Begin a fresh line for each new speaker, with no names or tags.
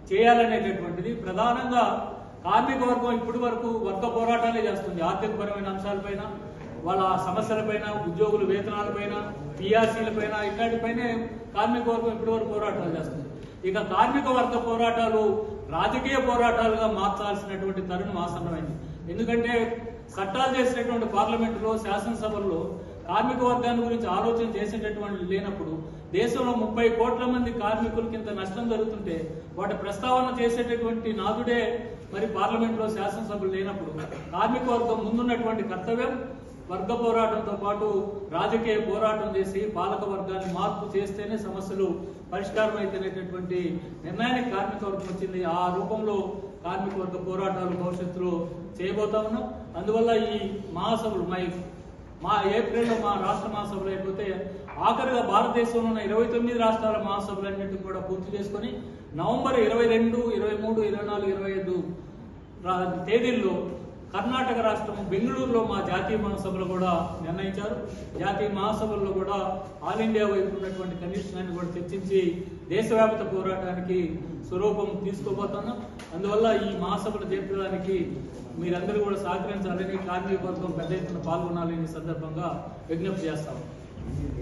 చేయాలనేటటువంటిది ప్రధానంగా కార్మిక వర్గం ఇప్పటి వరకు వర్గ పోరాటాలే చేస్తుంది. ఆర్థికపరమైన అంశాలపైన, వాళ్ళ సమస్యలపైన, ఉద్యోగుల వేతనాలపైన, పిఆర్సీలపైన, ఇట్లాంటిపైనే కార్మిక వర్గం ఇప్పటి వరకు పోరాటాలు చేస్తుంది. ఇక కార్మిక వర్గ పోరాటాలు రాజకీయ పోరాటాలుగా మార్చాల్సినటువంటి తరుణం ఆసన్నమైంది. ఎందుకంటే చట్టాలు చేసినటువంటి పార్లమెంటులో, శాసనసభల్లో కార్మిక వర్గాన్ని గురించి ఆలోచన చేసేటటువంటి లేనప్పుడు, దేశంలో 30 కోట్ల మంది కార్మికులకి ఇంత నష్టం జరుగుతుంటే వాటి ప్రస్తావన చేసేటటువంటి నాదుడే మరి పార్లమెంట్లో, శాసనసభలు లేనప్పుడు కార్మిక వర్గం ముందున్నటువంటి కర్తవ్యం వర్గ పోరాటంతో పాటు రాజకీయ పోరాటం చేసి పాలక వర్గాన్ని మార్పు చేస్తేనే సమస్యలు పరిష్కారం అయితేనేటటువంటి నిర్ణయానికి కార్మిక వర్గం వచ్చింది. ఆ రూపంలో కార్మిక వర్గ పోరాటాలు భవిష్యత్తులో చేయబోతా ఉన్నాం. అందువల్ల ఈ మహాసభలు మా ఏప్రిల్లో మా రాష్ట్ర మహాసభలు అయిపోతే ఆఖరిగా భారతదేశంలో ఉన్న 29 రాష్ట్రాల మహాసభలన్నింటినీ కూడా పూర్తి చేసుకొని నవంబర్ 22, 23, 24, 25 తేదీల్లో కర్ణాటక రాష్ట్రం బెంగళూరులో మా జాతీయ మహాసభలు కూడా నిర్ణయించారు. జాతీయ మహాసభల్లో కూడా ఆల్ ఇండియా వైపు ఉన్నటువంటి కండిషన్లను కూడా చర్చించి దేశవ్యాప్త పోరాటానికి స్వరూపం తీసుకోబోతున్నాం. అందువల్ల ఈ మహాసభలు జరపడానికి మీరందరూ కూడా సహకరించాలని, కార్మిక వర్గం పెద్ద ఎత్తున పాల్గొనాలని సందర్భంగా విజ్ఞప్తి చేస్తాం.